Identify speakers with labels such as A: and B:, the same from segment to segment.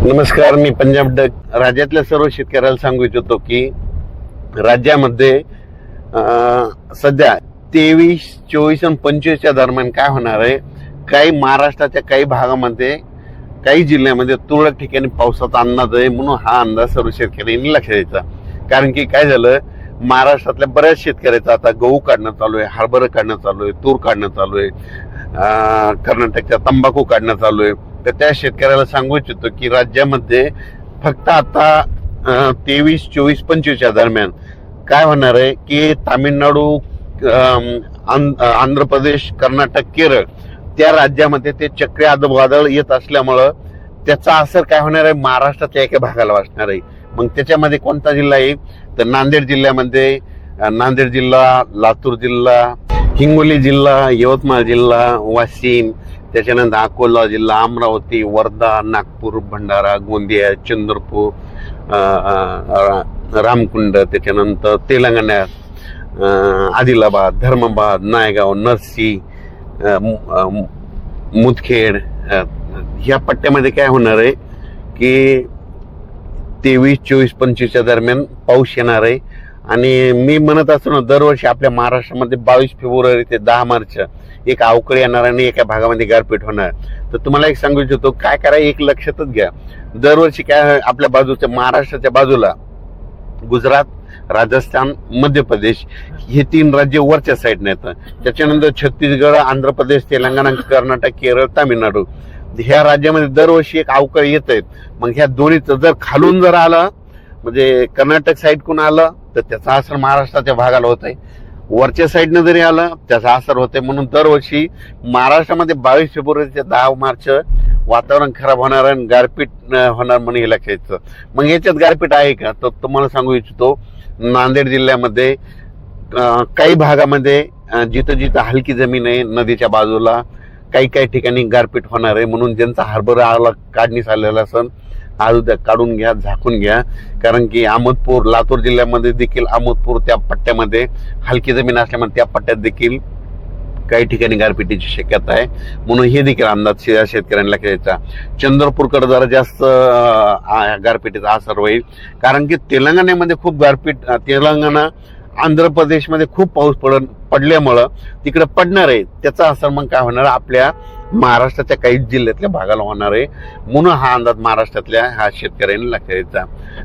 A: नमस्कार, मी पंजाब डक. राज्यातल्या सर्व शेतकऱ्याला सांगू इच्छितो की राज्यामध्ये सध्या 23, 24 आणि 25च्या दरम्यान काय होणार आहे. काही महाराष्ट्राच्या काही भागामध्ये, काही जिल्ह्यामध्ये तुरळक ठिकाणी पावसाचा अंदाज आहे. म्हणून हा अंदाज सर्व शेतकऱ्यांनी लक्षात द्यायचा. कारण की काय झालं, महाराष्ट्रातल्या बऱ्याच शेतकऱ्याचा आता गहू काढणं चालू आहे, हरभरा काढणं चालू आहे, तूर काढणं चालू आहे, कर्नाटकच्या तंबाखू काढणं चालू आहे. तर त्या शेतकऱ्याला सांगू इच्छितो की राज्यामध्ये फक्त आता 23, 24, 25च्या दरम्यान काय होणार आहे की तामिळनाडू, आंध्र प्रदेश, कर्नाटक, केरळ त्या राज्यामध्ये ते चक्रीवादळ येत असल्यामुळं त्याचा असर काय होणार आहे, महाराष्ट्राच्या एका भागाला वाचणार आहे. मग त्याच्यामध्ये कोणता जिल्हा आहे तर नांदेड जिल्ह्यामध्ये, नांदेड जिल्हा, लातूर जिल्हा, हिंगोली जिल्हा, यवतमाळ जिल्हा, वाशिम, त्याच्यानंतर अकोला जिल्हा, अमरावती, वर्धा, नागपूर, भंडारा, गोंदिया, चंद्रपूर, रामकुंड, त्याच्यानंतर तेलंगणात आदिलाबाद, धर्माबाद, नायगाव, नरसी, मुदखेड ह्या पट्ट्यामध्ये काय होणार आहे की 23, 24, 25च्या दरम्यान पाऊस येणार आहे. आणि मी म्हणत असतो ना, दरवर्षी आपल्या महाराष्ट्रामध्ये 22 फेब्रुवारी ते 10 मार्च एक अवकाळी येणार आणि एका भागामध्ये गारपीट होणार. तर तुम्हाला एक सांगू इच्छितो, काय करा, एक लक्षातच घ्या, दरवर्षी काय आपल्या बाजूच्या महाराष्ट्राच्या बाजूला गुजरात, राजस्थान, मध्य प्रदेश हे 3 राज्य वरच्या साईडने येतं. त्याच्यानंतर छत्तीसगड, आंध्र प्रदेश, तेलंगणा, कर्नाटक, केरळ, तामिळनाडू ह्या राज्यामध्ये दरवर्षी एक अवकाळी येत आहेत. मग ह्या दोन्हीचं जर खालून जर आलं, म्हणजे कर्नाटक साईडकडून आलं तर त्याचा असर महाराष्ट्राच्या भागाला होत आहे. वरच्या साईडनं जरी आलं त्याचा असर होतंय. म्हणून दरवर्षी महाराष्ट्रामध्ये 22 फेब्रुवारी ते 10 मार्च वातावरण खराब होणार आणि गारपीट होणार म्हणून हे लक्षात यायचं. मग याच्यात गारपीट आहे का, तर तुम्हाला सांगू इच्छितो, नांदेड जिल्ह्यामध्ये काही भागामध्ये जिथं जिथं हलकी जमीन आहे नदीच्या बाजूला काही काही ठिकाणी गारपीट होणार आहे. म्हणून ज्यांचा हरभरा काढणीस आलेला असेल आज उद्या काढून घ्या, झाकून घ्या. कारण की अहमदपूर, लातूर जिल्ह्यामध्ये देखील अहमदपूर त्या पट्ट्यामध्ये हलकी जमीन असल्यामुळे त्या पट्ट्यात देखील काही ठिकाणी गारपिटीची शक्यता आहे. म्हणून हे देखील अंदाज शेतकऱ्यांना घ्यायचा. चंद्रपूरकडे जरा जास्त गारपिटीचा असर होईल. कारण की तेलंगणामध्ये खूप गारपीट, तेलंगणा, आंध्र प्रदेशमध्ये खूप पाऊस पडल्यामुळं तिकडे पडणार आहे. त्याचा असर मग काय होणार, आपल्या महाराष्ट्राच्या काही जिल्ह्यातल्या भागाला होणार आहे. म्हणून हा अंदाज महाराष्ट्रातल्या ह्या शेतकऱ्यांनी लक्षात द्यायचा.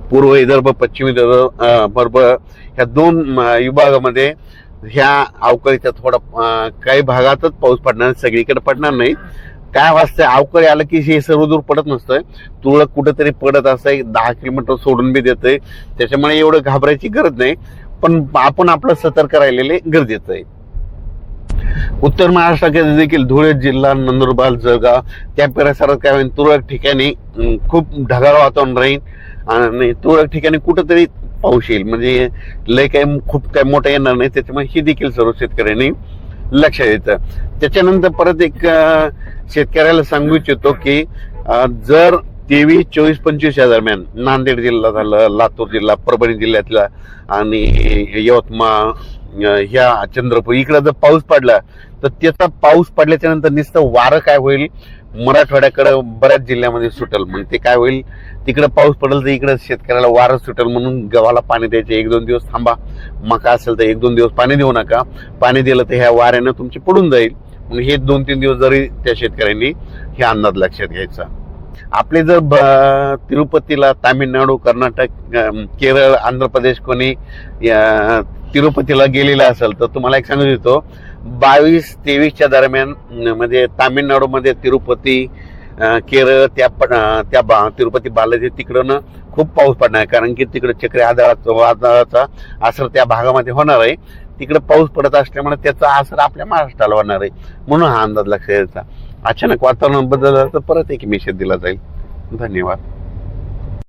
A: पूर्व विदर्भ, पश्चिम विदर्भ ह्या 2 विभागामध्ये ह्या अवकाळीचा थोडा काही भागातच पाऊस पडणार, सगळीकडे पडणार नाही. काय वाजतंय, अवकाळी आलं की हे सर्व दूर पडत नसतंय, तुरळक कुठेतरी पडत असतंय, 10 किलोमीटर सोडून बी देतंय. त्याच्यामुळे एवढं घाबरायची गरज नाही, पण आपण आपलं सतर्क राहिलेले गरजेचं आहे. उत्तर महाराष्ट्राच्या देखील धुळे जिल्हा, नंदुरबार, जळगाव त्या परिसरात काय होईल, तुरळक ठिकाणी खूप ढगाळ वातावरण राहील आणि तुरळक ठिकाणी कुठंतरी पाऊस येईल. म्हणजे लय काही खूप काही मोठं येणार नाही. त्याच्यामुळे ही देखील सर्व शेतकऱ्यांनी लक्षात द्यायचं. त्याच्यानंतर परत एक शेतकऱ्याला सांगू इच्छितो की जर 23, 24, 25च्या दरम्यान नांदेड जिल्हा झालं, लातूर जिल्हा, परभणी जिल्ह्यातला आणि यवतमाळ, ह्या चंद्रपूर इकडे जर पाऊस पडला तर त्याचा पाऊस पडल्याच्या नंतर नुसतं वारं काय होईल, मराठवाड्याकडे बऱ्याच जिल्ह्यामध्ये सुटेल. मग ते काय होईल, तिकडे पाऊस पडेल तर इकडे शेतकऱ्याला वारं सुटेल. म्हणून गव्हाला पाणी द्यायचे, 1-2 दिवस थांबा. मका असेल तर 1-2 दिवस पाणी देऊ नका. पाणी दिलं तर ह्या वाऱ्यानं तुमची पडून जाईल. म्हणून हे 2-3 दिवस जरी त्या शेतकऱ्यांनी हे अंदाज लक्षात घ्यायचा. आपले जर तिरुपतीला, तामिळनाडू, कर्नाटक, केरळ, आंध्र प्रदेश कोणी तिरुपतीला गेलेला असेल तर तुम्हाला एक सांगू देतो, 22, 23च्या दरम्यान म्हणजे तामिळनाडूमध्ये तिरुपती, केरळ त्या तिरुपती बालाजी तिकडं खूप पाऊस पडणार आहे. कारण की तिकडे चक्रीवादळाचा असर त्या भागामध्ये होणार आहे. तिकडे पाऊस पडत असल्यामुळे त्याचा असर आपल्या महाराष्ट्राला होणार आहे. म्हणून हा अंदाज लक्षात द्यायचा. अचानक वातावरण बदललं तर परत एक मेसेज दिला जाईल. धन्यवाद.